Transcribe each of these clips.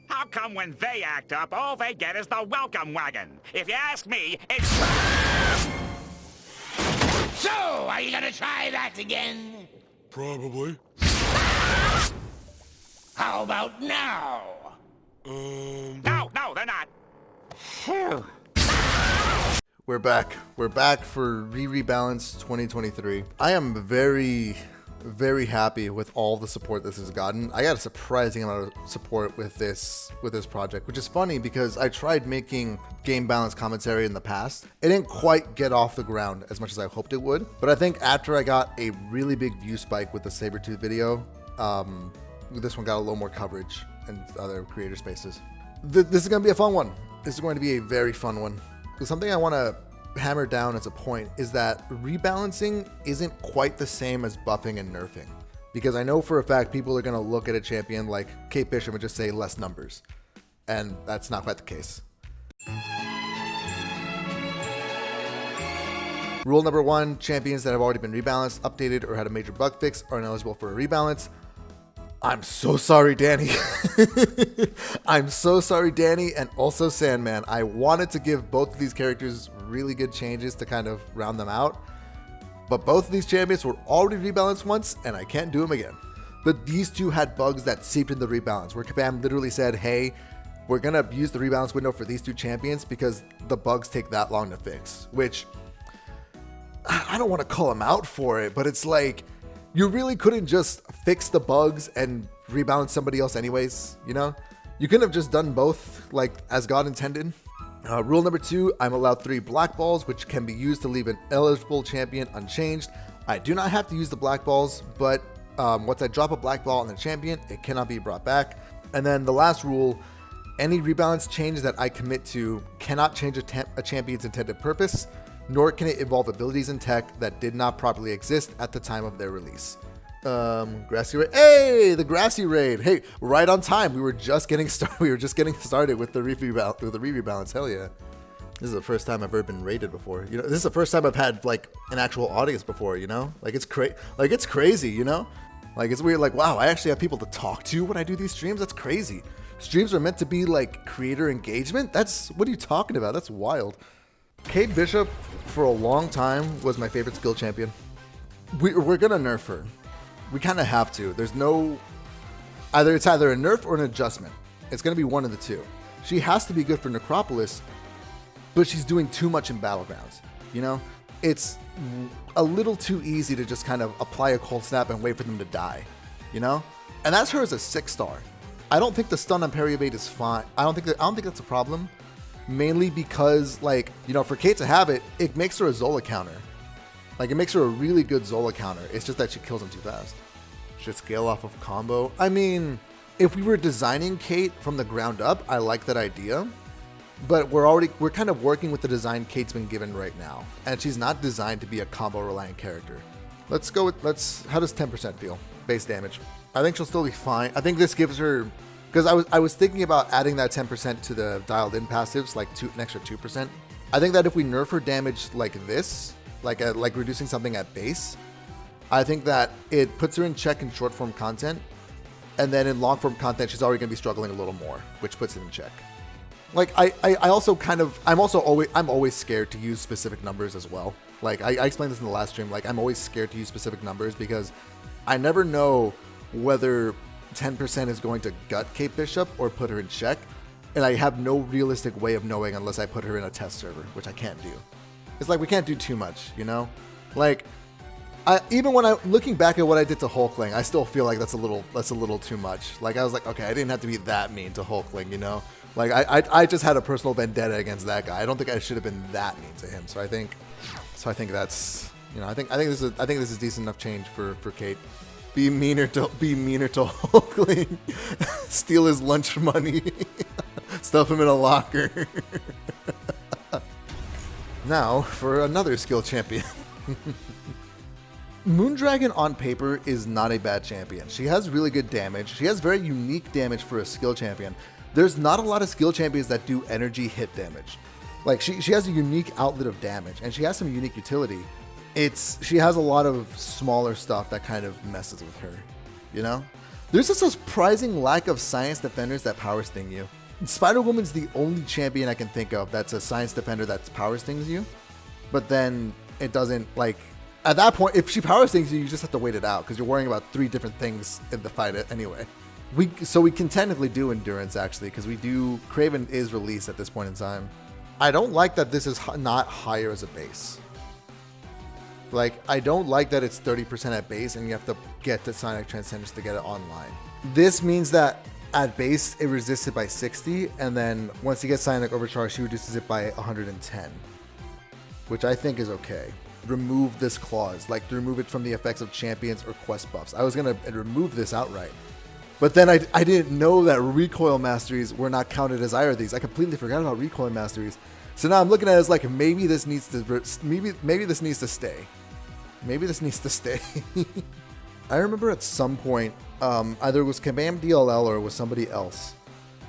How come when they act up, all they get is the welcome wagon? If you ask me, it's... So, are you gonna try that again? Probably. How about now? No, they're not. Phew. We're back. We're back for Re-Rebalance 2023. I am very happy with all the support this has gotten. I got a surprising amount of support with this project, which is funny because I tried making game balance commentary in the past. It didn't quite get off the ground as much as I hoped it would, but I think after I got a really big view spike with the Sabretooth video, this one got a little more coverage in other creator spaces. This is going to be a fun one. This is going to be a very fun one. Something I want to hammer down as a point is that rebalancing isn't quite the same as buffing and nerfing, because I know for a fact people are going to look at a champion like Kate Bishop and just say less numbers, and that's not quite the case. Rule number 1, champions that have already been rebalanced, updated, or had a major bug fix are ineligible for a rebalance. I'm so sorry, Danny. I'm so sorry, Danny, and also Sandman. I wanted to give both of these characters really good changes to kind of round them out, but both of these champions were already rebalanced once, and I can't do them again. But these two had bugs that seeped in the rebalance, where Kabam literally said, hey, we're going to use the rebalance window for these two champions because the bugs take that long to fix, which I don't want to call them out for it, but it's like, you really couldn't just fix the bugs and rebalance somebody else anyways, you know? You couldn't have just done both, like, as God intended. Rule number 2, I'm allowed 3 black balls, which can be used to leave an eligible champion unchanged. I do not have to use the black balls, but once I drop a black ball on the champion, it cannot be brought back. And then the last rule, any rebalance change that I commit to cannot change a champion's intended purpose, nor can it involve abilities and tech that did not properly exist at the time of their release. Grassy Raid. Hey, the Grassy Raid. Hey, right on time. We were just getting started. With the Re-Rebalance. Hell yeah. This is the first time I've ever been raided before. You know, this is the first time I've had like an actual audience before, you know? Like it's crazy, you know? Like it's weird, like wow, I actually have people to talk to when I do these streams. That's crazy. Streams are meant to be like creator engagement? What are you talking about? That's wild. Kate Bishop, for a long time, was my favorite skill champion. We're gonna nerf her. We kind of have to. There's no... It's either a nerf or an adjustment. It's gonna be one of the two. She has to be good for Necropolis, but she's doing too much in Battlegrounds. You know? It's a little too easy to just kind of apply a cold snap and wait for them to die. You know? And that's her as a 6-star. I don't think the stun on parry evade is fine. I don't think that's a problem. Mainly because, like, you know, for Kate to have it, it makes her a Zola counter. Like, it makes her a really good Zola counter. It's just that she kills him too fast. Should scale off of combo. I mean, if we were designing Kate from the ground up, I like that idea. But we're kind of working with the design Kate's been given right now. And she's not designed to be a combo reliant character. Let's go with, how does 10% feel? Base damage. I think she'll still be fine. I think this gives her... Because I was thinking about adding that 10% to the dialed in passives, like an extra 2%. I think that if we nerf her damage like this, like reducing something at base, I think that it puts her in check in short form content, and then in long form content, she's already going to be struggling a little more, which puts it in check. Like I'm always scared to use specific numbers as well. Like I explained this in the last stream. Like I'm always scared to use specific numbers because I never know whether 10% is going to gut Kate Bishop or put her in check, and I have no realistic way of knowing unless I put her in a test server, which I can't do. It's like we can't do too much, you know? Like, even when looking back at what I did to Hulkling, I still feel like that's a little too much. Like I was like, okay, I didn't have to be that mean to Hulkling, you know? Like I just had a personal vendetta against that guy. I don't think I should have been that mean to him. So I think that's, you know, I think this is decent enough change for Kate. Be meaner to Hulkling. Steal his lunch money. Stuff him in a locker. Now for another skill champion. Moondragon on paper is not a bad champion. She has really good damage. She has very unique damage for a skill champion. There's not a lot of skill champions that do energy hit damage. Like she has a unique outlet of damage, and she has some unique utility. She has a lot of smaller stuff that kind of messes with her, you know? There's a surprising lack of science defenders that power sting you. Spider-Woman's the only champion I can think of that's a science defender that power stings you. But then it doesn't, like, at that point, if she power stings you, you just have to wait it out because you're worrying about 3 different things in the fight anyway. So we can technically do endurance actually because Kraven is released at this point in time. I don't like that this is not higher as a base. Like, I don't like that it's 30% at base and you have to get the Sonic Transcendence to get it online. This means that at base, it resists it by 60, and then once you get Sonic Overcharge, she reduces it by 110, which I think is okay. Remove this clause, like remove it from the effects of champions or quest buffs. I was going to remove this outright. But then I didn't know that recoil masteries were not counted as either of these. I completely forgot about recoil masteries. So now I'm looking at it as like, maybe this needs to stay. Maybe this needs to stay. I remember at some point, either it was Kabam DLL or it was somebody else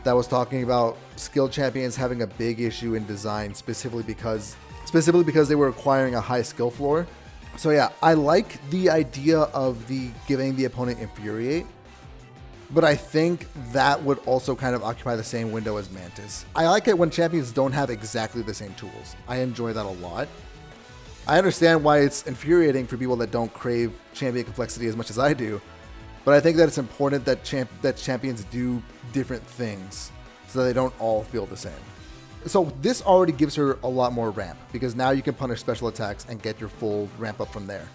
that was talking about skilled champions having a big issue in design specifically because they were acquiring a high skill floor. So yeah, I like the idea of giving the opponent Infuriate, but I think that would also kind of occupy the same window as Mantis. I like it when champions don't have exactly the same tools. I enjoy that a lot. I understand why it's infuriating for people that don't crave champion complexity as much as I do, but I think that it's important that champions do different things so that they don't all feel the same. So this already gives her a lot more ramp because now you can punish special attacks and get your full ramp up from there.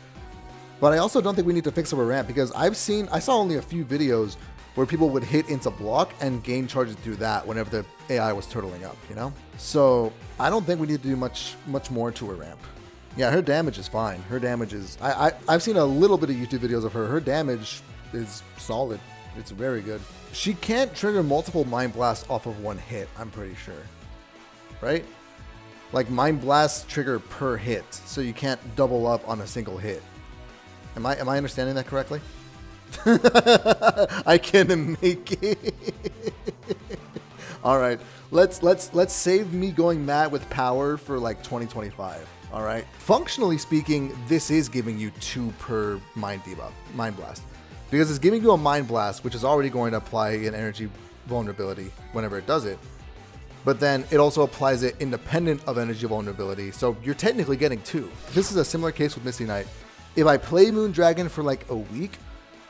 But I also don't think we need to fix up a ramp because I saw only a few videos where people would hit into block and gain charges through that whenever the AI was turtling up, you know? So I don't think we need to do much more to her ramp. Yeah, her damage is fine. Her damage is... I've seen a little bit of YouTube videos of her. Her damage is solid. It's very good. She can't trigger multiple Mind Blasts off of one hit, I'm pretty sure. Right? Like, Mind Blasts trigger per hit, so you can't double up on a single hit. Am I understanding that correctly? I can make it. All right. Let's save me going mad with power for like 2025. All right. Functionally speaking, this is giving you 2 per Mind Blast, because it's giving you a Mind Blast, which is already going to apply an energy vulnerability whenever it does it. But then it also applies it independent of energy vulnerability. So you're technically getting 2. This is a similar case with Misty Knight. If I play Moondragon for like a week,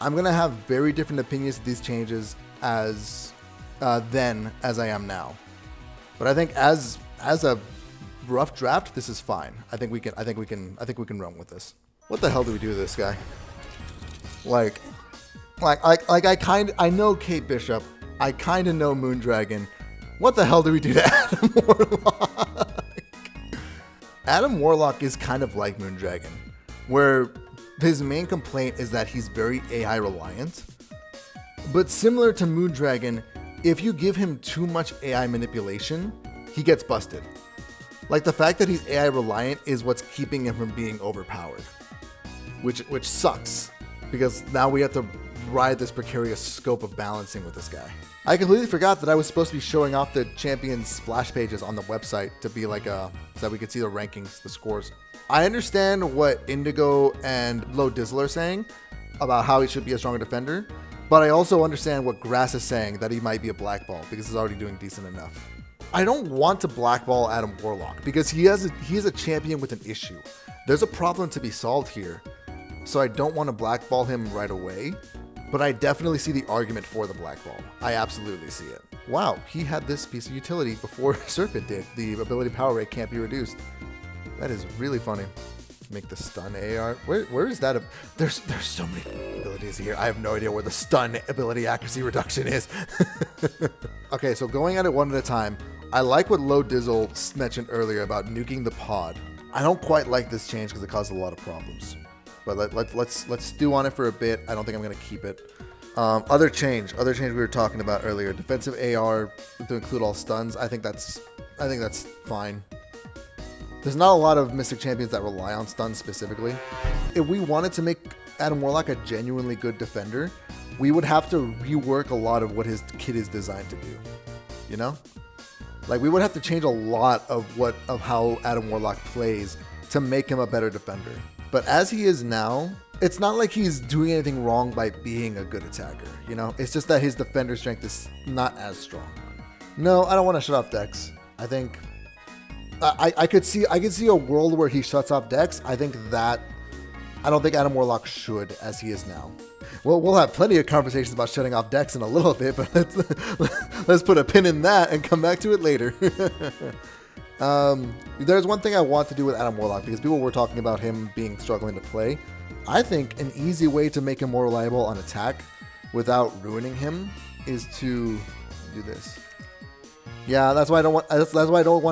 I'm going to have very different opinions of these changes then as I am now. But I think as a rough draft, this is fine. I think we can run with this. What the hell do we do to this guy? I know Kate Bishop. I kind of know Moondragon. What the hell do we do to Adam Warlock? Adam Warlock is kind of like Moondragon, where his main complaint is that he's very AI reliant. But similar to Moondragon, if you give him too much AI manipulation, he gets busted. Like, the fact that he's AI reliant is what's keeping him from being overpowered, which sucks, because now we have to ride this precarious scope of balancing with this guy. I completely forgot that I was supposed to be showing off the champions splash pages on the website to be like so that we could see the rankings, the scores. I understand what Indigo and Low Dizzle are saying about how he should be a stronger defender, but I also understand what Grass is saying, that he might be a blackball because he's already doing decent enough. I don't want to blackball Adam Warlock because he is a champion with an issue. There's a problem to be solved here, so I don't want to blackball him right away, but I definitely see the argument for the blackball. I absolutely see it. Wow, he had this piece of utility before Serpent did. The ability power rate can't be reduced. That is really funny. Make the stun AR. Where is that? There's so many abilities here. I have no idea where the stun ability accuracy reduction is. Okay, so going at it one at a time. I like what Low Dizzle mentioned earlier about nuking the pod. I don't quite like this change because it caused a lot of problems. But let's stew on it for a bit. I don't think I'm gonna keep it. Other change we were talking about earlier. Defensive AR to include all stuns. I think that's fine. There's not a lot of Mystic champions that rely on stuns specifically. If we wanted to make Adam Warlock a genuinely good defender, we would have to rework a lot of what his kit is designed to do. You know? Like, we would have to change a lot of how Adam Warlock plays to make him a better defender. But as he is now, it's not like he's doing anything wrong by being a good attacker, you know? It's just that his defender strength is not as strong. No, I don't want to shut off Dex. I think I could see a world where he shuts off Dex. I don't think Adam Warlock should as he is now. Well, we'll have plenty of conversations about shutting off Dex in a little bit, but let's put a pin in that and come back to it later. There's one thing I want to do with Adam Warlock, because people were talking about him struggling to play. I think an easy way to make him more reliable on attack without ruining him is to do this. Yeah, that's why I don't want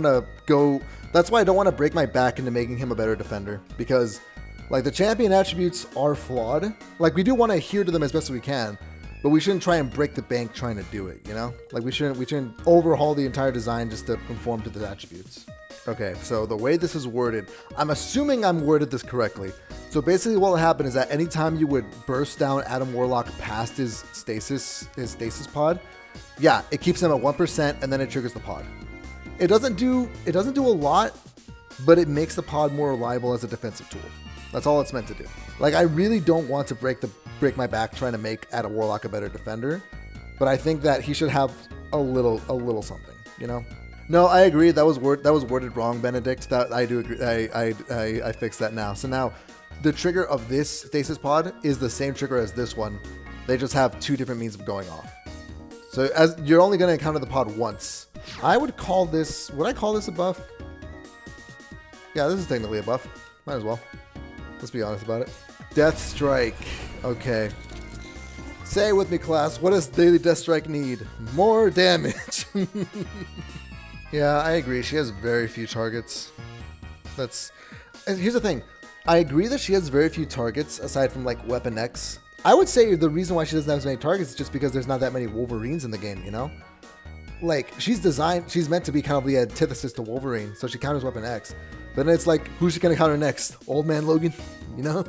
to break my back into making him a better defender, because like the champion attributes are flawed. Like we do want to adhere to them as best as we can, but we shouldn't try and break the bank trying to do it, you know? Like we shouldn't overhaul the entire design just to conform to the attributes. Okay, so the way this is worded, I'm assuming I'm worded this correctly. So basically what will happen is that anytime you would burst down Adam Warlock past his stasis pod, yeah, it keeps him at 1% and then it triggers the pod. It doesn't do a lot, but it makes the pod more reliable as a defensive tool. That's all it's meant to do. Like, I really don't want to break my back trying to make Adam Warlock a better defender, but I think that he should have a little something, you know? No, I agree. That was worded wrong, Benedict. That I do agree. I fixed that now. So now, the trigger of this stasis pod is the same trigger as this one. They just have two different means of going off. So as you're only going to encounter the pod once. Would I call this a buff? Yeah, this is technically a buff. Might as well. Let's be honest about it. Deathstrike. Okay. Say it with me, class. What does daily Deathstrike need? More damage. Yeah, I agree. She has very few targets. And here's the thing. I agree that she has very few targets aside from like Weapon X. I would say the reason why she doesn't have as many targets is just because there's not that many Wolverines in the game, you know? Like, she's meant to be kind of the antithesis to Wolverine, so she counters Weapon X. But then it's like, who's she going to counter next? Old Man Logan? You know?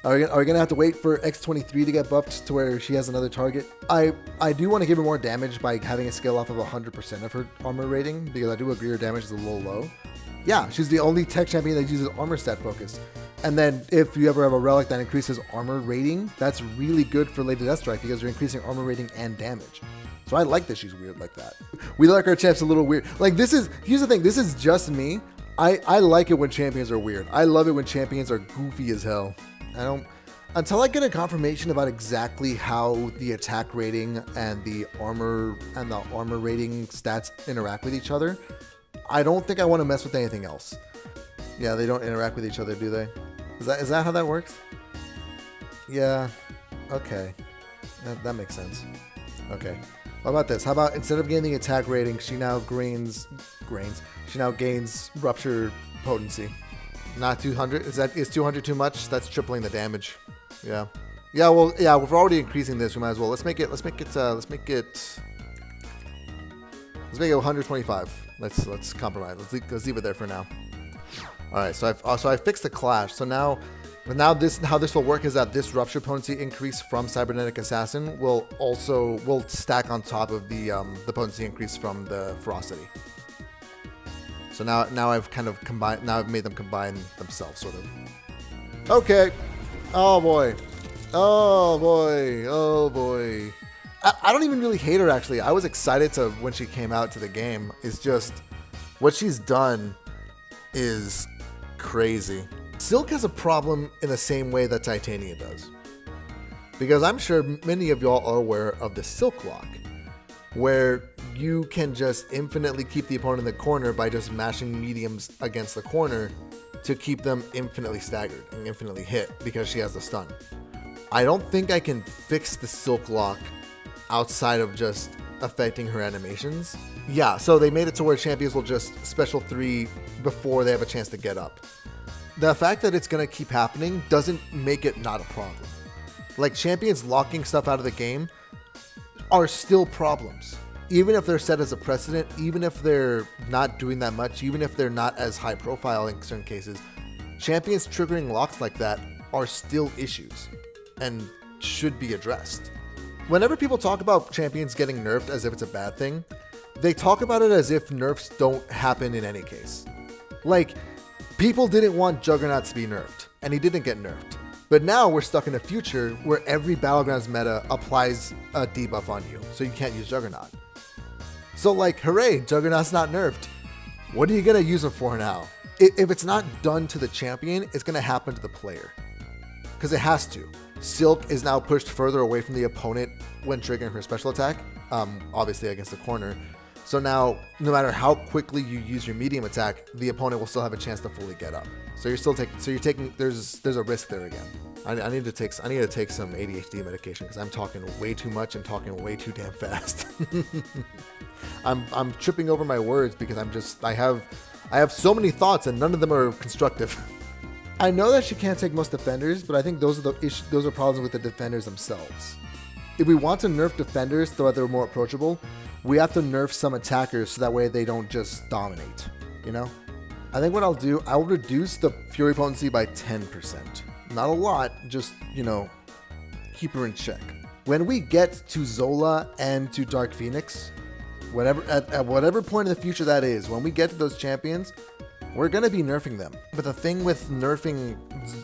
Are we going to have to wait for X23 to get buffed to where she has another target? I do want to give her more damage by having a skill off of 100% of her armor rating, because I do agree her damage is a little low. Yeah, she's the only tech champion that uses armor stat focus. And then if you ever have a relic that increases armor rating, that's really good for Lady Deathstrike because you're increasing armor rating and damage. So I like that she's weird like that. We like our champs a little weird. Like here's the thing, this is just me. I like it when champions are weird. I love it when champions are goofy as hell. Until I get a confirmation about exactly how the attack rating and the armor rating stats interact with each other, I don't think I want to mess with anything else. Yeah, they don't interact with each other, do they? Is that how that works? Yeah. Okay. That makes sense. Okay. How about this? How about instead of gaining attack rating, she now gains rupture potency. Not 200. Is 200 too much? That's tripling the damage. Yeah. Yeah. Well, yeah. We're already increasing this. We might as well. Let's make it 125. Let's compromise. Let's leave it there for now. All right. So I fixed the clash. So now how this will work is that this rupture potency increase from Cybernetic Assassin will stack on top of the potency increase from the Ferocity. So now I've kind of combined. Now I've made them combine themselves, sort of. Okay. Oh boy. Oh boy. Oh boy. I don't even really hate her actually. I was excited when she came out to the game. It's just what she's done is crazy. Silk has a problem in the same way that Titania does. Because I'm sure many of y'all are aware of the Silk Lock, where you can just infinitely keep the opponent in the corner by just mashing mediums against the corner to keep them infinitely staggered and infinitely hit because she has the stun. I don't think I can fix the Silk Lock outside of just affecting her animations. Yeah, so they made it to where champions will just special 3 before they have a chance to get up. The fact that it's going to keep happening doesn't make it not a problem. Like, champions locking stuff out of the game are still problems. Even if they're set as a precedent, even if they're not doing that much, even if they're not as high profile in certain cases, champions triggering locks like that are still issues and should be addressed. Whenever people talk about champions getting nerfed as if it's a bad thing, they talk about it as if nerfs don't happen in any case. Like, people didn't want Juggernaut to be nerfed, and he didn't get nerfed. But now we're stuck in a future where every Battlegrounds meta applies a debuff on you, so you can't use Juggernaut. So like, hooray, Juggernaut's not nerfed. What are you gonna use him for now? If it's not done to the champion, it's gonna happen to the player. Because it has to. Silk is now pushed further away from the opponent when triggering her special attack, obviously against the corner. So now, no matter how quickly you use your medium attack, the opponent will still have a chance to fully get up. So you're still taking. There's a risk there again. I need to take some ADHD medication because I'm talking way too much and talking way too damn fast. I'm tripping over my words because I have so many thoughts and none of them are constructive. I know that she can't take most defenders, but I think those are problems with the defenders themselves. If we want to nerf defenders so that they're more approachable, we have to nerf some attackers so that way they don't just dominate, you know? I think what I'll do, I'll reduce the Fury potency by 10%. Not a lot, just, keep her in check. When we get to Zola and to Dark Phoenix, at whatever point in the future that is, when we get to those champions, we're going to be nerfing them. But the thing with nerfing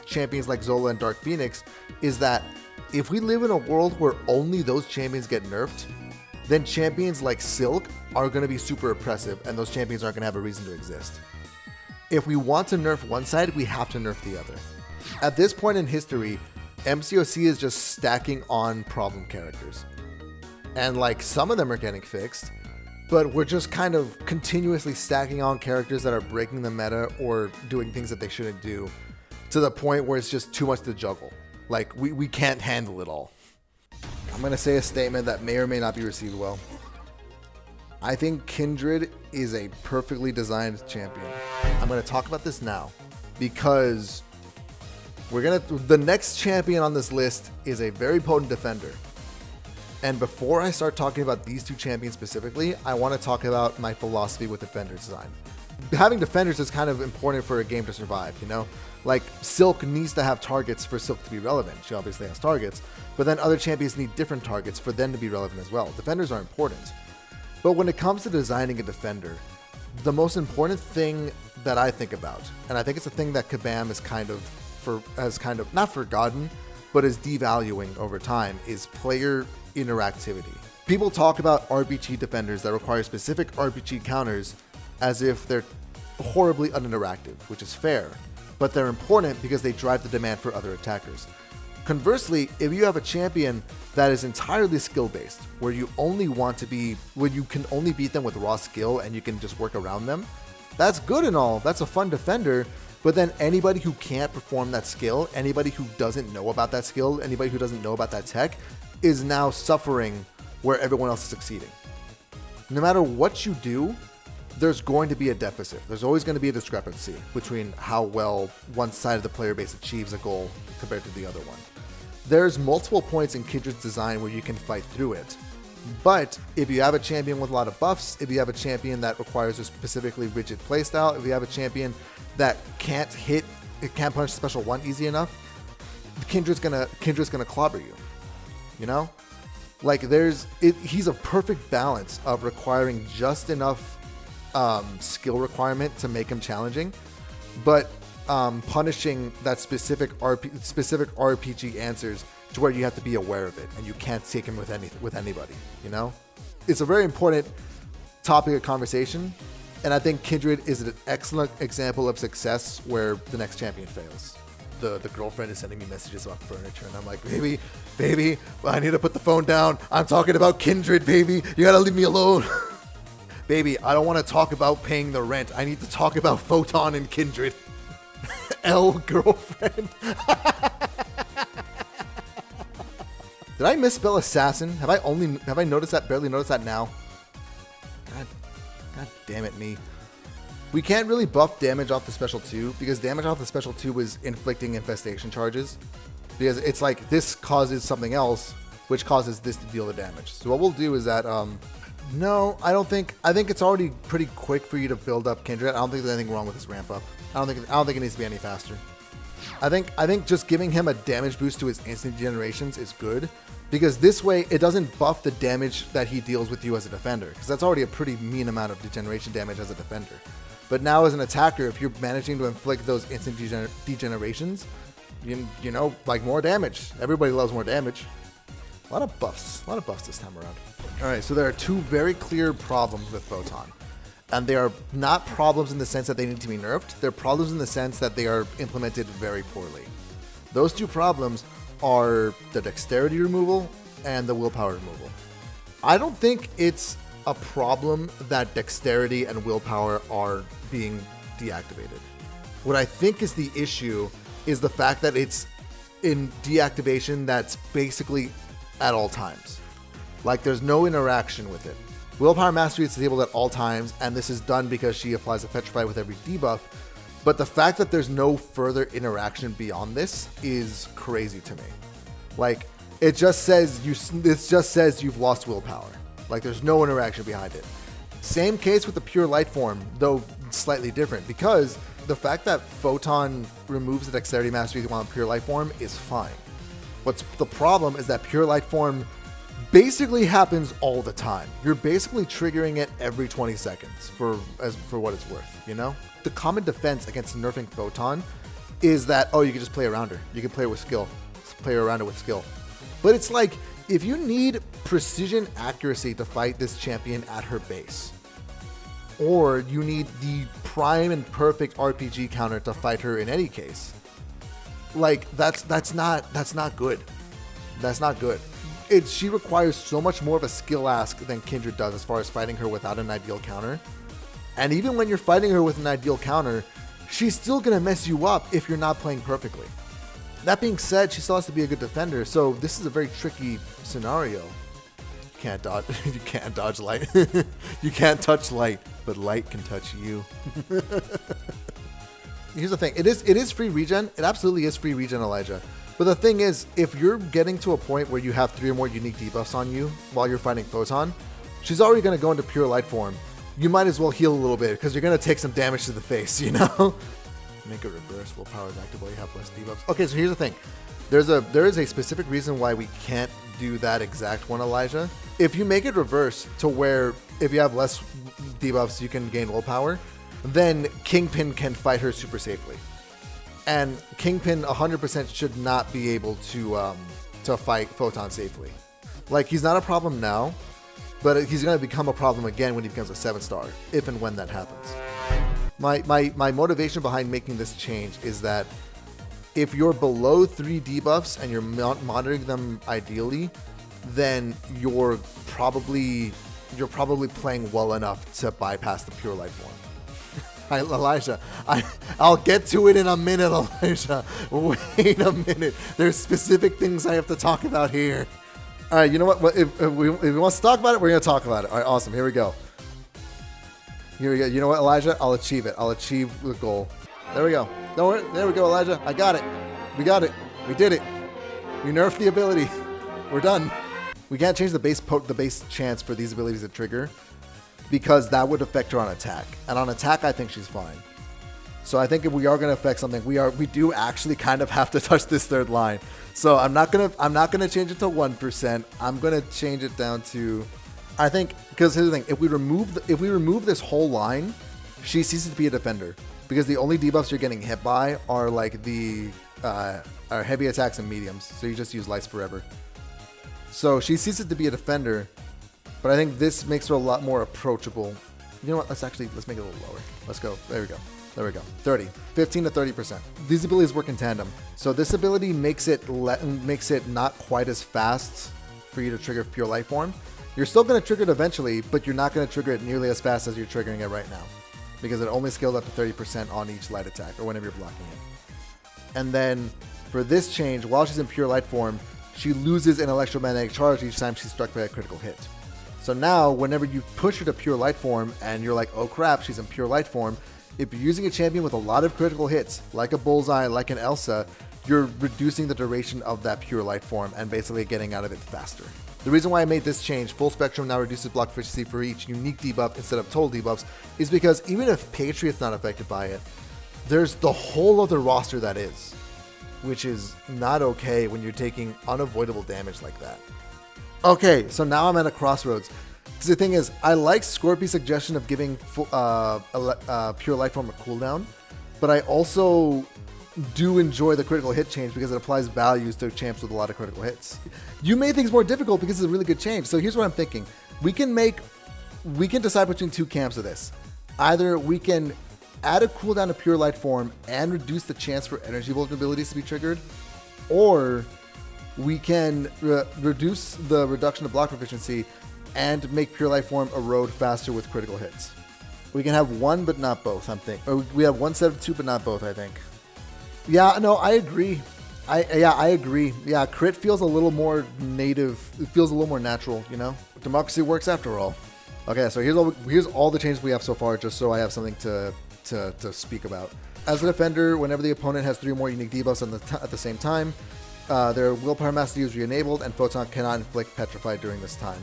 champions like Zola and Dark Phoenix is that if we live in a world where only those champions get nerfed, then champions like Silk are going to be super oppressive and those champions aren't going to have a reason to exist. If we want to nerf one side, we have to nerf the other. At this point in history, MCOC is just stacking on problem characters. And like some of them are getting fixed, but we're just kind of continuously stacking on characters that are breaking the meta or doing things that they shouldn't do to the point where it's just too much to juggle. Like, we can't handle it all. I'm going to say a statement that may or may not be received well. I think Kindred is a perfectly designed champion. I'm going to talk about this now because the next champion on this list is a very potent defender. And before I start talking about these two champions specifically, I want to talk about my philosophy with defender design. Having defenders is kind of important for a game to survive, Like, Silk needs to have targets for Silk to be relevant. She obviously has targets, but then other champions need different targets for them to be relevant as well. Defenders are important. But when it comes to designing a defender, the most important thing that I think about, and I think it's a thing that Kabam has kind of not forgotten, but is devaluing over time, is player interactivity. People talk about RPG defenders that require specific RPG counters as if they're horribly uninteractive, which is fair, but they're important because they drive the demand for other attackers. Conversely, if you have a champion that is entirely skill-based, where you can only beat them with raw skill and you can just work around them, that's good and all, that's a fun defender, but then anybody who can't perform that skill, anybody who doesn't know about that skill, anybody who doesn't know about that tech, is now suffering where everyone else is succeeding. No matter what you do, there's going to be a deficit. There's always going to be a discrepancy between how well one side of the player base achieves a goal compared to the other one. There's multiple points in Kindred's design where you can fight through it. But if you have a champion with a lot of buffs, if you have a champion that requires a specifically rigid playstyle, if you have a champion that can't punish special 1 easy enough, Kindred's gonna clobber you. Like he's a perfect balance of requiring just enough skill requirement to make him challenging, but punishing that specific RPG answers to where you have to be aware of it and you can't take him with anybody. It's a very important topic of conversation, and I think Kindred is an excellent example of success where the next champion fails. The girlfriend is sending me messages about furniture, and I'm like, baby, I need to put the phone down. I'm talking about Kindred, baby. You gotta leave me alone. Baby, I don't want to talk about paying the rent. I need to talk about Photon and Kindred. Girlfriend. Did I misspell assassin? Have I noticed that? Barely noticed that now. God damn it, me. We can't really buff damage off the special 2 because damage off the special 2 was inflicting infestation charges. Because it's like this causes something else, which causes this to deal the damage. So what we'll do is that, no, I think it's already pretty quick for you to build up Kindred. I don't think there's anything wrong with this ramp up. I don't think it needs to be any faster. I think just giving him a damage boost to his instant degenerations is good, because this way it doesn't buff the damage that he deals with you as a defender, because that's already a pretty mean amount of degeneration damage as a defender. But now as an attacker, if you're managing to inflict those instant degenerations, You know, like more damage. Everybody loves more damage. A lot of buffs this time around. All right, so there are two very clear problems with Photon. And they are not problems in the sense that they need to be nerfed. They're problems in the sense that they are implemented very poorly. Those two problems are the dexterity removal and the willpower removal. I don't think it's a problem that dexterity and willpower are being deactivated. What I think is the issue is the fact that it's in deactivation that's basically at all times. Like there's no interaction with it. Willpower Mastery is disabled at all times, and this is done because she applies a Petrify with every debuff. But the fact that there's no further interaction beyond this is crazy to me. Like, it just says you've lost willpower. Like, there's no interaction behind it. Same case with the Pure Light form, though slightly different, because the fact that Photon removes the Dexterity Mastery on Pure Light form is fine. What's the problem is that Pure Light form basically happens all the time. You're basically triggering it every 20 seconds for what it's worth, you know? The common defense against nerfing Photon is that, oh, you can just play around her. You can play her with skill. Play around it with skill. But it's like, if you need precision accuracy to fight this champion at her base, or you need the prime and perfect RPG counter to fight her in any case, like that's not good. That's not good. She requires so much more of a skill ask than Kindred does as far as fighting her without an ideal counter. And even when you're fighting her with an ideal counter, she's still gonna mess you up if you're not playing perfectly. That being said, she still has to be a good defender, so this is a very tricky scenario. You can't dodge. You can't dodge light. You can't touch light, but light can touch you. Here's the thing: it is free regen. It absolutely is free regen, Elijah. But the thing is, if you're getting to a point where you have 3 or more unique debuffs on you while you're fighting Photon, she's already going to go into pure light form. You might as well heal a little bit because you're going to take some damage to the face, you know? Make a reverse willpower is active while you have less debuffs. Okay, so here's the thing. There is a specific reason why we can't do that exact one, Elijah. If you make it reverse to where if you have less debuffs, you can gain willpower, then Kingpin can fight her super safely. And Kingpin 100% should not be able to fight Photon safely. Like, he's not a problem now, but he's going to become a problem again when he becomes a 7-star, if and when that happens. My motivation behind making this change is that if you're below 3 debuffs and you're monitoring them ideally, then you're probably playing well enough to bypass the pure light form. Elijah, I'll get to it in a minute, Elijah. Wait a minute. There's specific things I have to talk about here. All right, you know what? If we want to talk about it, we're going to talk about it. All right, awesome. Here we go. Here we go. You know what, Elijah? I'll achieve it. I'll achieve the goal. There we go. Don't worry. There we go, Elijah. I got it. We got it. We did it. We nerfed the ability. We're done. We can't change the base chance for these abilities to trigger, because that would affect her on attack. And on attack, I think she's fine. So I think if we are going to affect something, we do actually kind of have to touch this third line. So I'm not gonna change it to 1%. I'm gonna change it down to, I think, because here's the thing: if we remove this whole line, she ceases to be a defender, because the only debuffs you're getting hit by are like the are heavy attacks and mediums. So you just use lights forever. So she ceases to be a defender. But I think this makes her a lot more approachable. You know what? Let's make it a little lower. Let's go. There we go. 15 to 30%. These abilities work in tandem. So this ability makes it not quite as fast for you to trigger pure light form. You're still going to trigger it eventually, but you're not going to trigger it nearly as fast as you're triggering it right now, because it only scales up to 30% on each light attack or whenever you're blocking it. And then for this change, while she's in pure light form, she loses an electromagnetic charge each time she's struck by a critical hit. So now, whenever you push her to pure light form and you're like, oh crap, she's in pure light form, if you're using a champion with a lot of critical hits, like a Bullseye, like an Elsa, you're reducing the duration of that pure light form and basically getting out of it faster. The reason why I made this change, Full Spectrum now reduces block efficiency for each unique debuff instead of total debuffs, is because even if Patriot's not affected by it, there's the whole other roster that is, which is not okay when you're taking unavoidable damage like that. Okay, so now I'm at a crossroads. Because the thing is, I like Scorpy's suggestion of giving pure light form a cooldown, but I also do enjoy the critical hit change because it applies values to champs with a lot of critical hits. You made things more difficult because it's a really good change. So here's what I'm thinking. We can decide between two camps of this. Either we can add a cooldown to Pure Light form and reduce the chance for energy vulnerabilities to be triggered, or we can reduce the reduction of block proficiency and make Pure Light form erode faster with critical hits. We can have one but not both, I'm thinking. Or we have one set of two but not both, I think. Yeah, no, I agree. I agree. Yeah, crit feels a little more native. It feels a little more natural, you know? Democracy works after all. Okay, so here's all the changes we have so far, just so I have something to speak about. As a defender, whenever the opponent has 3 more unique debuffs at the same time, their willpower mastery is re-enabled, and Photon cannot inflict Petrify during this time.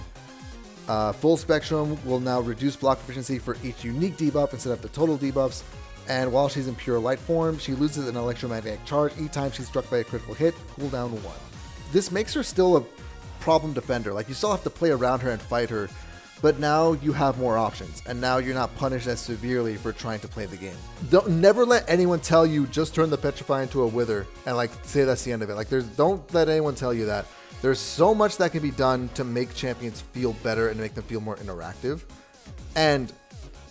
Full Spectrum will now reduce block proficiency for each unique debuff instead of the total debuffs, and while she's in Pure Light form, she loses an electromagnetic charge each time she's struck by a critical hit, cooldown 1. This makes her still a problem defender. Like, you still have to play around her and fight her, but now you have more options, and now you're not punished as severely for trying to play the game. Never let anyone tell you just turn the Petrify into a Wither and like say that's the end of it. Like, don't let anyone tell you that. There's so much that can be done to make champions feel better and make them feel more interactive. And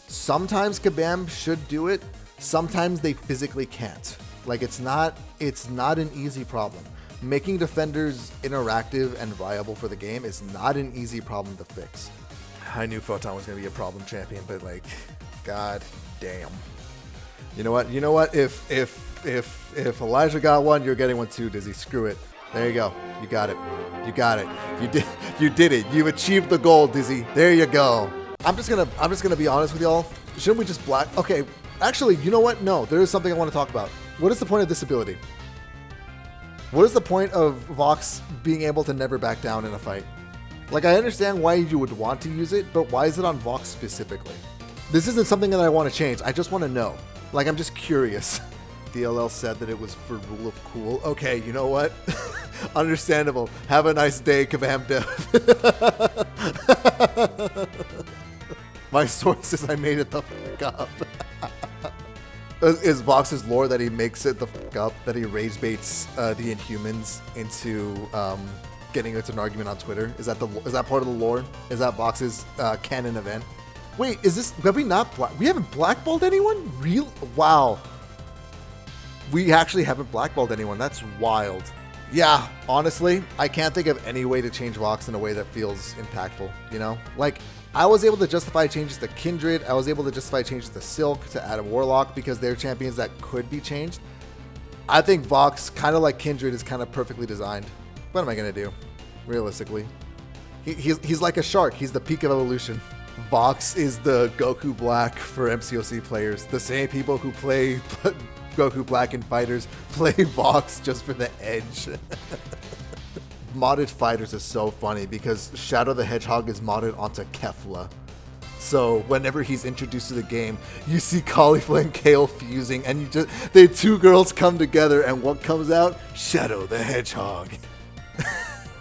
sometimes Kabam should do it. Sometimes they physically can't. Like, it's not an easy problem. Making defenders interactive and viable for the game is not an easy problem to fix. I knew Photon was going to be a problem champion, but like, god damn. You know what? If Elijah got one, you're getting one too, Dizzy. Screw it. There you go. You got it. You did it. You achieved the goal, Dizzy. There you go. I'm just gonna be honest with y'all. Shouldn't we just black? Okay, actually, you know what? No, there is something I want to talk about. What is the point of this ability? What is the point of Vox being able to never back down in a fight? Like, I understand why you would want to use it, but why is it on Vox specifically? This isn't something that I want to change. I just want to know. Like, I'm just curious. DLL said that it was for rule of cool. Okay, you know what? Understandable. Have a nice day, Kabam Dev. My source says I made it the fuck up. Is Vox's lore that he makes it the fuck up, that he rage baits the Inhumans into getting into an argument on Twitter? Is that part of the lore? Is that Vox's canon event? Wait, have we haven't blackballed anyone? Real? Wow. We actually haven't blackballed anyone. That's wild. Yeah, honestly, I can't think of any way to change Vox in a way that feels impactful, you know? Like, I was able to justify changes to Kindred. I was able to justify changes to Silk, to add a Warlock, because they're champions that could be changed. I think Vox, kind of like Kindred, is kind of perfectly designed. What am I going to do, realistically? He's like a shark. He's the peak of evolution. Vox is the Goku Black for MCOC players. The same people who play Goku Black in fighters play Vox just for the edge. Modded fighters is so funny because Shadow the Hedgehog is modded onto Kefla. So whenever he's introduced to the game, you see Caulifla and Kale fusing, and the two girls come together, and what comes out? Shadow the Hedgehog.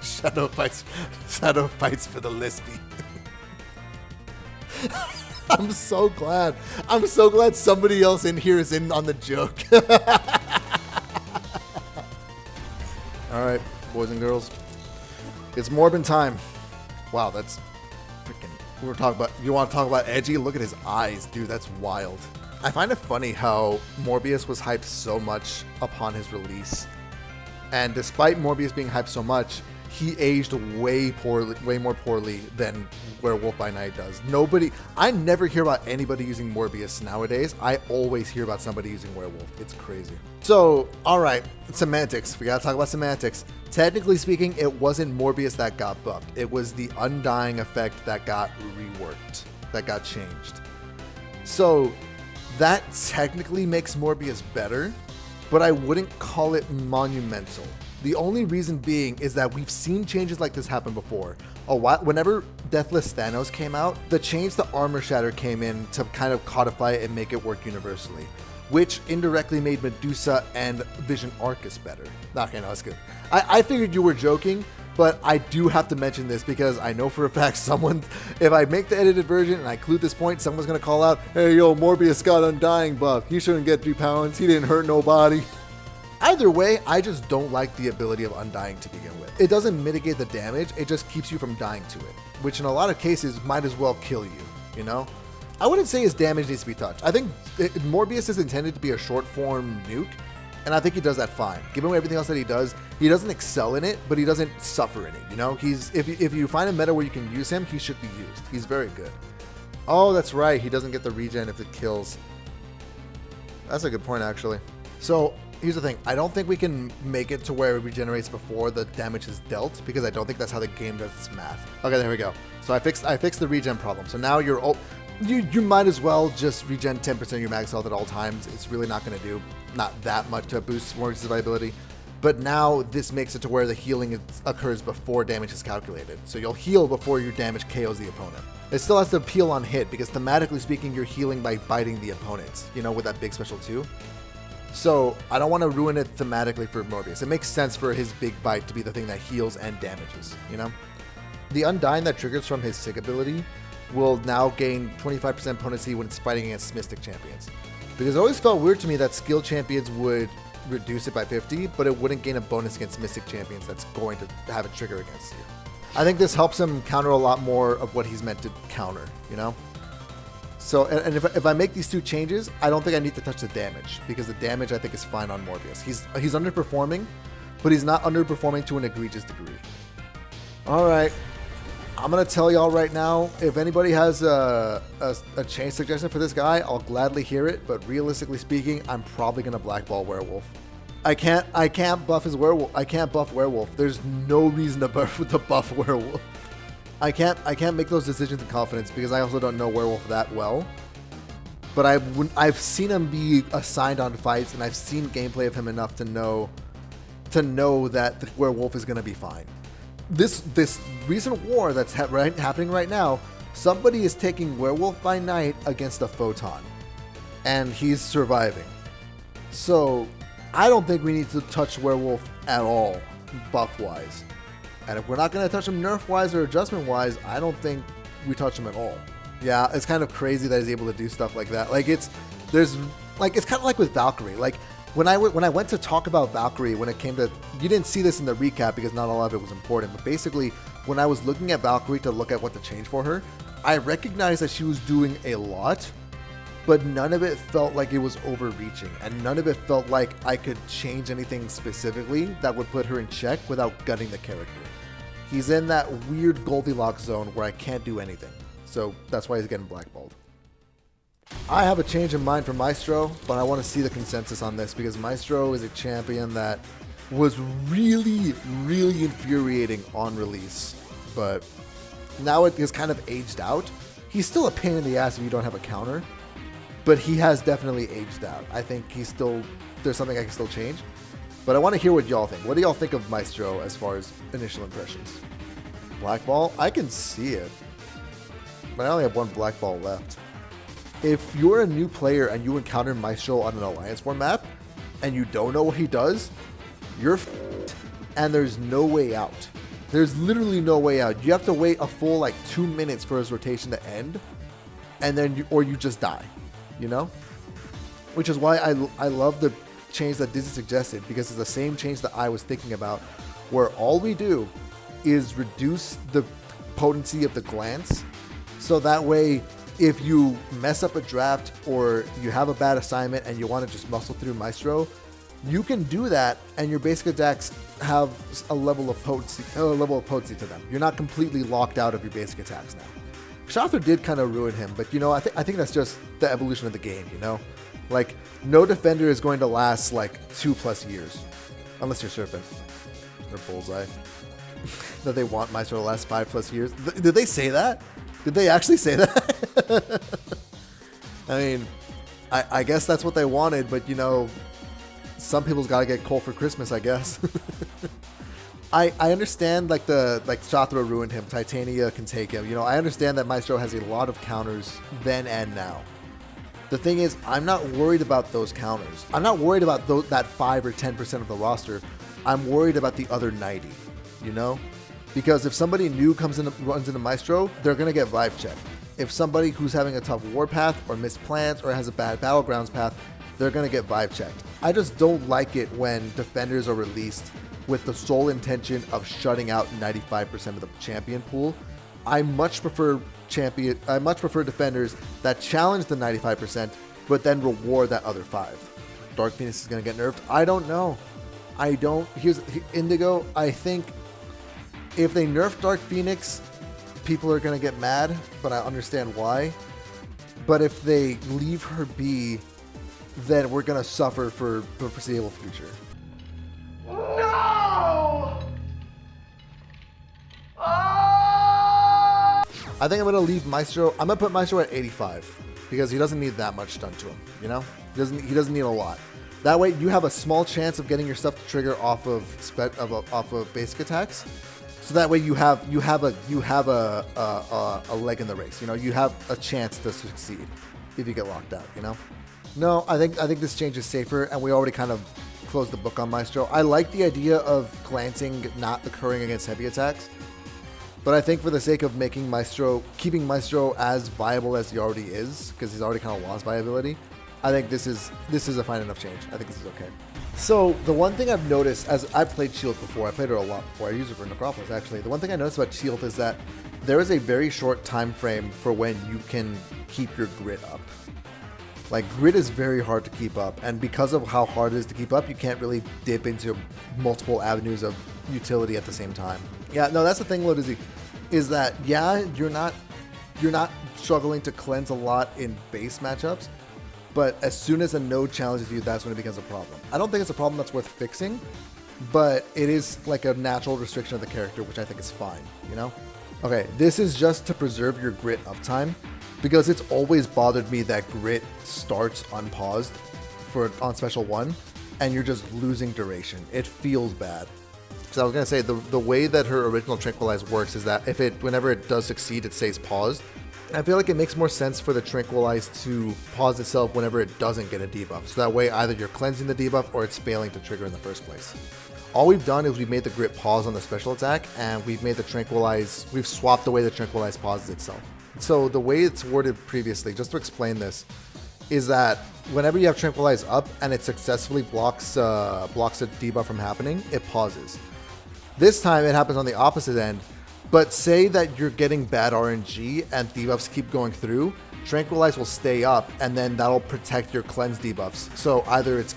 Shadow fights for the Lispy. I'm so glad somebody else in here is in on the joke. All right, boys and girls, it's Morbin time. Wow, that's freaking. You want to talk about edgy? Look at his eyes, dude. That's wild. I find it funny how Morbius was hyped so much upon his release, and despite Morbius being hyped so much, he aged way more poorly than Werewolf by Night does. I never hear about anybody using Morbius nowadays. I always hear about somebody using Werewolf. It's crazy. So, alright, semantics. We gotta talk about semantics. Technically speaking, it wasn't Morbius that got buffed. It was the Undying effect that got reworked, that got changed. So, that technically makes Morbius better, but I wouldn't call it monumental. The only reason being is that we've seen changes like this happen before. Whenever Deathless Thanos came out, the change to Armor Shatter came in to kind of codify it and make it work universally, which indirectly made Medusa and Vision Arcus better. Okay, no, that's good. I figured you were joking, but I do have to mention this because I know for a fact if I make the edited version and I include this point, someone's going to call out, hey, yo, Morbius got Undying buff. He shouldn't get 3 pounds. He didn't hurt nobody. Either way, I just don't like the ability of Undying to begin with. It doesn't mitigate the damage, it just keeps you from dying to it, which in a lot of cases might as well kill you, you know? I wouldn't say his damage needs to be touched. I think Morbius is intended to be a short form nuke, and I think he does that fine. Given everything else that he doesn't excel in it, but he doesn't suffer in it, you know? If you find a meta where you can use him, he should be used. He's very good. Oh, that's right, he doesn't get the regen if it kills. That's a good point, actually. So, here's the thing. I don't think we can make it to where it regenerates before the damage is dealt, because I don't think that's how the game does its math. Okay, there we go. So I fixed the regen problem. So now you might as well just regen 10% of your max health at all times. It's really not going to do not that much to boost more survivability. But now this makes it to where the healing occurs before damage is calculated. So you'll heal before your damage KOs the opponent. It still has to heal on hit, because thematically speaking, you're healing by biting the opponents, you know, with that big special 2. So I don't want to ruin it thematically for Morbius. It makes sense for his big bite to be the thing that heals and damages, you know? The Undying that triggers from his Sig ability will now gain 25% potency when it's fighting against Mystic champions. Because it always felt weird to me that skill champions would reduce it by 50, but it wouldn't gain a bonus against Mystic champions that's going to have a trigger against you. I think this helps him counter a lot more of what he's meant to counter, you know? So, and if I make these two changes, I don't think I need to touch the damage, because the damage I think is fine on Morbius. He's underperforming, but he's not underperforming to an egregious degree. Alright, I'm going to tell y'all right now, if anybody has a change suggestion for this guy, I'll gladly hear it, but realistically speaking, I'm probably going to blackball Werewolf. I can't buff his Werewolf. I can't buff Werewolf. There's no reason to buff Werewolf. I can't make those decisions in confidence, because I also don't know Werewolf that well. But I've seen him be assigned on fights, and I've seen gameplay of him enough to know that the Werewolf is going to be fine. This recent war that's happening right now, somebody is taking Werewolf by Night against a Photon, and he's surviving. So I don't think we need to touch Werewolf at all, buff-wise. And if we're not going to touch him nerf-wise or adjustment-wise, I don't think we touch him at all. Yeah, it's kind of crazy that he's able to do stuff like that. It's kind of like with Valkyrie. Like, when I went to talk about Valkyrie, when it came to, you didn't see this in the recap because not a lot of it was important, but basically, when I was looking at Valkyrie to look at what to change for her, I recognized that she was doing a lot, but none of it felt like it was overreaching, and none of it felt like I could change anything specifically that would put her in check without gutting the character. He's in that weird Goldilocks zone where I can't do anything, so that's why he's getting blackballed. I have a change in mind for Maestro, but I want to see the consensus on this, because Maestro is a champion that was really, really infuriating on release, but now it is kind of aged out. He's still a pain in the ass if you don't have a counter, but he has definitely aged out. I think there's something I can still change, but I want to hear what y'all think. What do y'all think of Maestro as far as initial impressions? Blackball? I can see it, but I only have one blackball left. If you're a new player and you encounter Maestro on an Alliance War map and you don't know what he does, you're f***ed, and there's no way out. There's literally no way out. You have to wait a full 2 minutes for his rotation to end, and then you just die, you know? Which is why I love the change that Disney suggested, because it's the same change that I was thinking about, where all we do is reduce the potency of the glance, so that way if you mess up a draft or you have a bad assignment and you want to just muscle through Maestro, you can do that, and your basic attacks have a level of potency to them. You're not completely locked out of your basic attacks now. Chee'ilth did kind of ruin him, but I think that's just the evolution of the game, you know? No defender is going to last 2+ years, unless you're Serpent or Bullseye. That they want Maestro to last 5+ years. Did they say that? Did they actually say that? I mean, I guess that's what they wanted, but some people's got to get coal for Christmas, I guess. I understand Chee'ilth ruined him. Titania can take him. I understand that Maestro has a lot of counters then and now. The thing is, I'm not worried about those counters. I'm not worried about that 5 or 10% of the roster. I'm worried about the other 90, Because if somebody new runs into Maestro, they're going to get vibe checked. If somebody who's having a tough war path or missed plans or has a bad battlegrounds path they're going to get vibe checked. I just don't like it when defenders are released with the sole intention of shutting out 95% of the champion pool. I much prefer defenders that challenge the 95%, but then reward that other 5. Dark Phoenix is going to get nerfed. I don't know. Here's Indigo. I think if they nerf Dark Phoenix, people are going to get mad, but I understand why. But if they leave her be, then we're going to suffer for the foreseeable future. No! I think I'm going to leave Maestro. I'm going to put Maestro at 85 because he doesn't need that much done to him, you know? He doesn't need a lot. That way you have a small chance of getting your stuff to trigger off of basic attacks. So that way you have a leg in the race, you know? You have a chance to succeed if you get locked out, you know? No, I think this change is safer, and we already kind of closed the book on Maestro. I like the idea of glancing not occurring against heavy attacks, but I think for the sake of keeping Maestro as viable as he already is, because he's already kind of lost viability, I think this is a fine enough change. I think this is okay. So the one thing I've noticed, as I've played Chee'ilth before, I played her a lot before. I used her for Necropolis actually. The one thing I noticed about Chee'ilth is that there is a very short time frame for when you can keep your grit up. Like, grit is very hard to keep up, and because of how hard it is to keep up, you can't really dip into multiple avenues of utility at the same time. Yeah, no, that's the thing, Lodizzy, is that, yeah, you're not struggling to cleanse a lot in base matchups, but as soon as a node challenges you, that's when it becomes a problem. I don't think it's a problem that's worth fixing, but it is like a natural restriction of the character, which I think is fine, you know? Okay, this is just to preserve your grit uptime, because it's always bothered me that grit starts unpaused on special 1, and you're just losing duration. It feels bad. So I was gonna say the way that her original Tranquilize works is that whenever it does succeed, it stays paused. And I feel like it makes more sense for the Tranquilize to pause itself whenever it doesn't get a debuff. So that way either you're cleansing the debuff or it's failing to trigger in the first place. All we've done is we've made the grit pause on the special attack, and we've swapped the way the Tranquilize pauses itself. So the way it's worded previously, just to explain this, is that whenever you have Tranquilize up and it successfully blocks a debuff from happening, it pauses. This time it happens on the opposite end, but say that you're getting bad RNG and debuffs keep going through, Tranquilize will stay up, and then that'll protect your cleanse debuffs. So either it's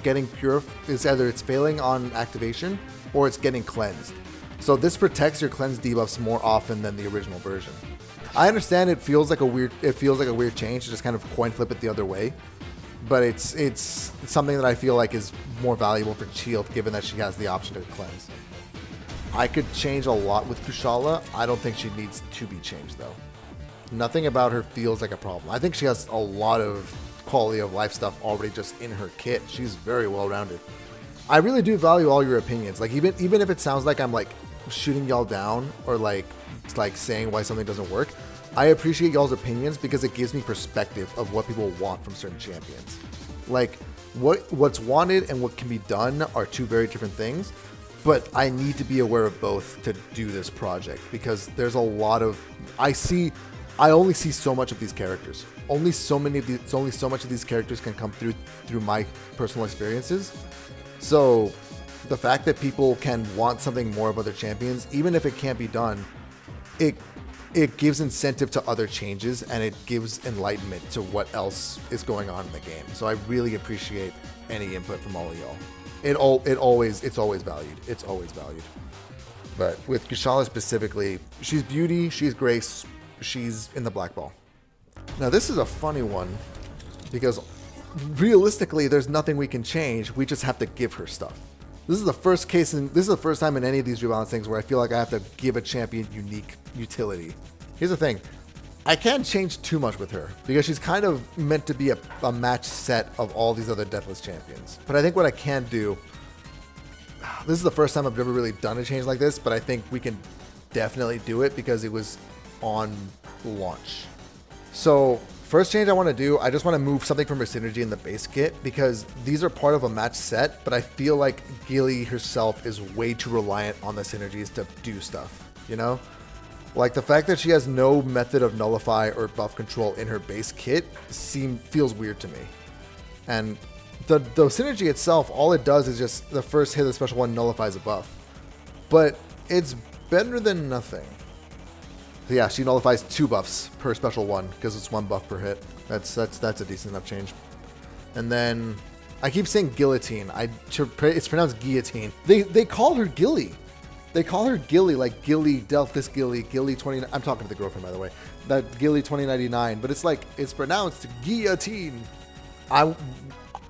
failing on activation or it's getting cleansed. So this protects your cleanse debuffs more often than the original version. I understand it feels like a weird change to just kind of coin flip it the other way, but it's something that I feel like is more valuable for Chee'ilth, given that she has the option to cleanse. I could change a lot with Kushala. I don't think she needs to be changed though. Nothing about her feels like a problem. I think she has a lot of quality of life stuff already just in her kit. She's very well rounded. I really do value all your opinions. Like even if it sounds like I'm like shooting y'all down or like saying why something doesn't work, I appreciate y'all's opinions because it gives me perspective of what people want from certain champions. Like what's wanted and what can be done are two very different things, but I need to be aware of both to do this project because there's a lot of I only see so much of these characters. Only so much of these characters can come through my personal experiences. So the fact that people can want something more of other champions, even if it can't be done, it gives incentive to other changes and it gives enlightenment to what else is going on in the game. So I really appreciate any input from all of y'all. It's always valued. It's always valued. But with Kushala specifically, she's beauty, she's grace, she's in the black ball. Now this is a funny one because realistically there's nothing we can change. We just have to give her stuff. This is the first time in any of these rebalance things where I feel like I have to give a champion unique utility. Here's the thing. I can't change too much with her because she's kind of meant to be a match set of all these other Deathless champions. But I think what I can do, this is the first time I've ever really done a change like this, but I think we can definitely do it because it was on launch. So first change I want to do, I just want to move something from her synergy in the base kit because these are part of a match set, but I feel like Gilly herself is way too reliant on the synergies to do stuff, you know? Like the fact that she has no method of nullify or buff control in her base kit feels weird to me. And the synergy itself, all it does is just the first hit of the special one nullifies a buff. But it's better than nothing. So yeah, she nullifies 2 buffs per special one because it's 1 buff per hit. That's a decent enough change. And then I keep saying Guillotine. It's pronounced Guillotine. They call her Gilly. They call her Gilly, like Gilly, Deathless Gilly, Gilly 20. I'm talking to the girlfriend, by the way. That Gilly 2099, but it's pronounced Guillotine.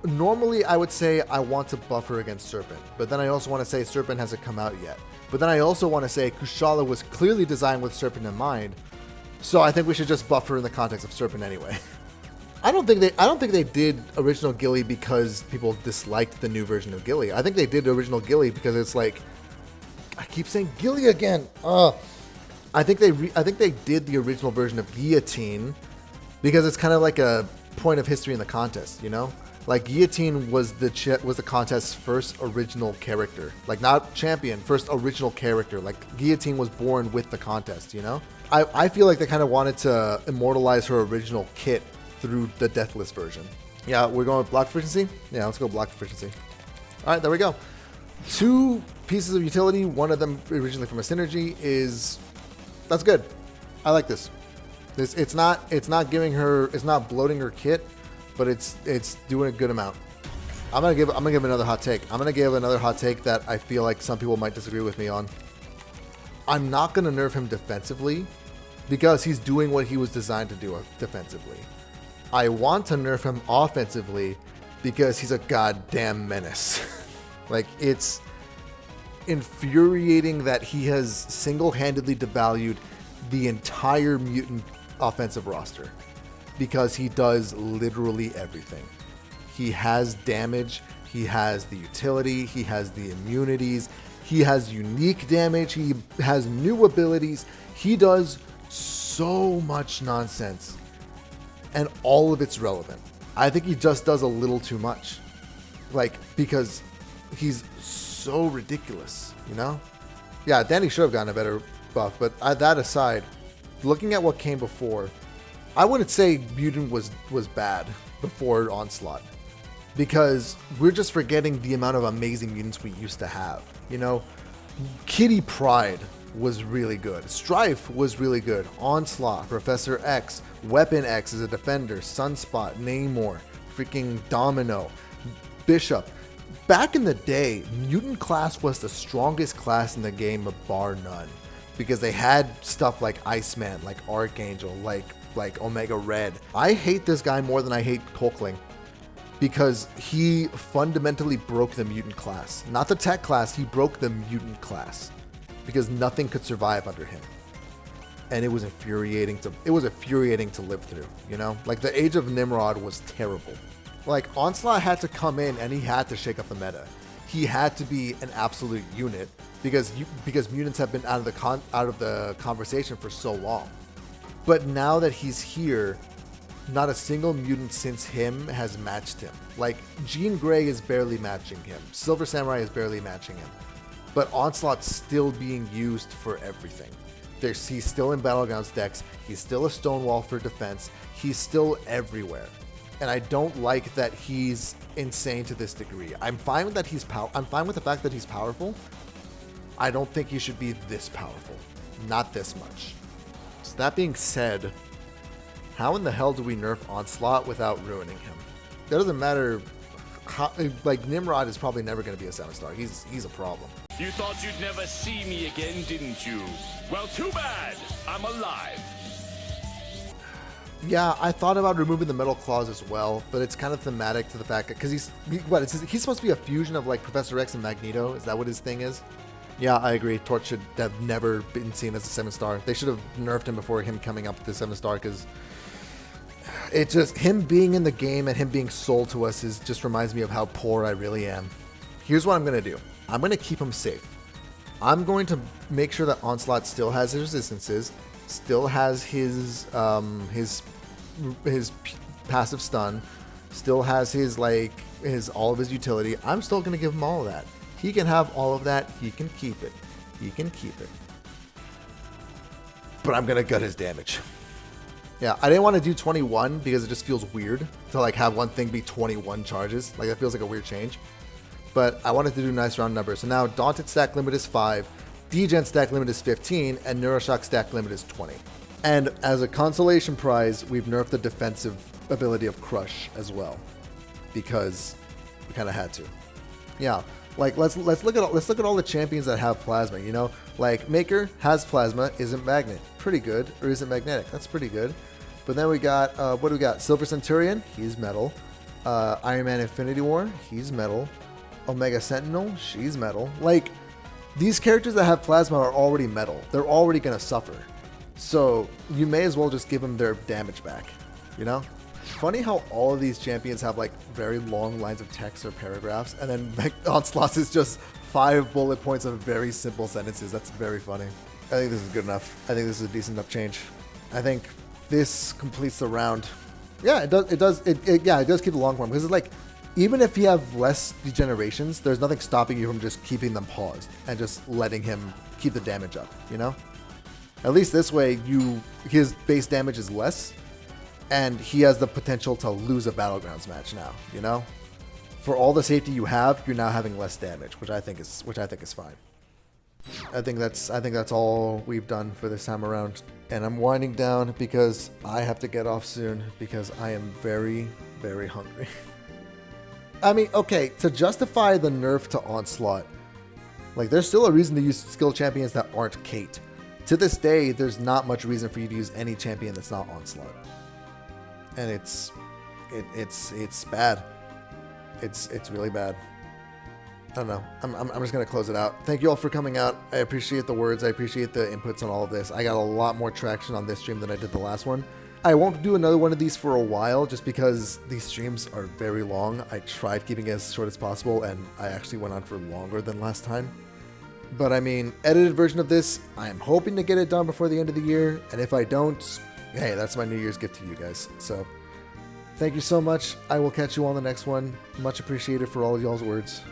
Normally I would say I want to buff her against Serpent, but then I also want to say Serpent hasn't come out yet. But then I also want to say Kushala was clearly designed with Serpent in mind, so I think we should just buff her in the context of Serpent anyway. I don't think they did original Gilly because people disliked the new version of Gilly. I think they did original Gilly because it's like, I keep saying Gilly again. I think they did the original version of Guillotine because it's kind of like a point of history in the contest, you know? Like Guillotine was the contest's first original character, like not champion, first original character. Like Guillotine was born with the contest, you know. I feel like they kind of wanted to immortalize her original kit through the Deathless version. Yeah, we're going with block efficiency. Yeah, let's go block efficiency. All right, there we go. 2 pieces of utility. One of them originally from a synergy that's good. I like this. It's not bloating her kit, but it's doing a good amount. I'm gonna give another hot take. I'm gonna give another hot take that I feel like some people might disagree with me on. I'm not gonna nerf him defensively because he's doing what he was designed to do defensively. I want to nerf him offensively because he's a goddamn menace. Like, it's infuriating that he has single-handedly devalued the entire mutant offensive roster because he does literally everything. He has damage, he has the utility, he has the immunities, he has unique damage, he has new abilities, he does so much nonsense, and all of it's relevant. I think he just does a little too much, like, because he's so ridiculous, you know? Yeah, Danny should have gotten a better buff, but that aside, looking at what came before, I wouldn't say Mutant was bad before Onslaught, because we're just forgetting the amount of amazing mutants we used to have. You know, Kitty Pryde was really good. Strife was really good. Onslaught, Professor X, Weapon X is a defender, Sunspot, Namor, freaking Domino, Bishop. Back in the day, Mutant class was the strongest class in the game, bar none, because they had stuff like Iceman, like Archangel, like Omega Red. I hate this guy more than I hate Colkling because he fundamentally broke the mutant class. Not the tech class, he broke the mutant class because nothing could survive under him. And it was infuriating to live through, you know? Like, the Age of Nimrod was terrible. Like, Onslaught had to come in and he had to shake up the meta. He had to be an absolute unit because mutants have been out of the conversation for so long. But now that he's here, not a single mutant since him has matched him. Like, Jean Grey is barely matching him. Silver Samurai is barely matching him. But Onslaught's still being used for everything. He's still in Battlegrounds decks. He's still a Stonewall for defense. He's still everywhere. And I don't like that he's insane to this degree. I'm fine with that I'm fine with the fact that he's powerful. I don't think he should be this powerful. Not this much. So that being said, how in the hell do we nerf Onslaught without ruining him? That doesn't matter. Like, Nimrod is probably never going to be a 7-star. He's a problem. You thought you'd never see me again, didn't you? Well, too bad. I'm alive. Yeah, I thought about removing the metal claws as well, but it's kind of thematic to the fact that because he's supposed to be a fusion of like Professor X and Magneto. Is that what his thing is? Yeah, I agree. Torch should have never been seen as a 7-star. They should have nerfed him before him coming up to 7-star because it just, him being in the game and him being sold to us just reminds me of how poor I really am. Here's what I'm going to do. I'm going to keep him safe. I'm going to make sure that Onslaught still has his resistances, still has his passive stun, still has all of his utility. I'm still going to give him all of that. He can have all of that. He can keep it. He can keep it. But I'm going to gut his damage. Yeah, I didn't want to do 21 because it just feels weird to like have one thing be 21 charges. Like that feels like a weird change. But I wanted to do nice round numbers. So now Daunted stack limit is 5, Degen stack limit is 15, and Neuroshock stack limit is 20. And as a consolation prize, we've nerfed the defensive ability of Crush as well, because we kind of had to. Yeah, like let's look at all the champions that have plasma. You know, like Maker has plasma, isn't magnet, pretty good, or isn't magnetic, that's pretty good. But then we got what do we got? Silver Centurion, he's metal. Iron Man Infinity War, he's metal. Omega Sentinel, she's metal. Like these characters that have plasma are already metal. They're already gonna suffer. So you may as well just give them their damage back, you know? Funny how all of these champions have like very long lines of text or paragraphs, and then like, Onslaught is just 5 bullet points of very simple sentences. That's very funny. I think this is good enough. I think this is a decent enough change. I think this completes the round. Yeah, it does keep the long form, because it's like, even if you have less degenerations, there's nothing stopping you from just keeping them paused and just letting him keep the damage up, you know? At least this way, his base damage is less, and he has the potential to lose a Battlegrounds match now, you know? For all the safety you have, you're now having less damage, which I think is fine. I think that's all we've done for this time around. And I'm winding down because I have to get off soon because I am very, very hungry. I mean, okay, to justify the nerf to Onslaught, like there's still a reason to use skill champions that aren't Kate. To this day, there's not much reason for you to use any champion that's not Onslaught. And it's bad. It's really bad. I don't know. I'm just gonna close it out. Thank you all for coming out. I appreciate the words. I appreciate the inputs on all of this. I got a lot more traction on this stream than I did the last one. I won't do another one of these for a while just because these streams are very long. I tried keeping it as short as possible, and I actually went on for longer than last time. But I mean, edited version of this, I am hoping to get it done before the end of the year. And if I don't, hey, that's my New Year's gift to you guys. So thank you so much. I will catch you on the next one. Much appreciated for all of y'all's words.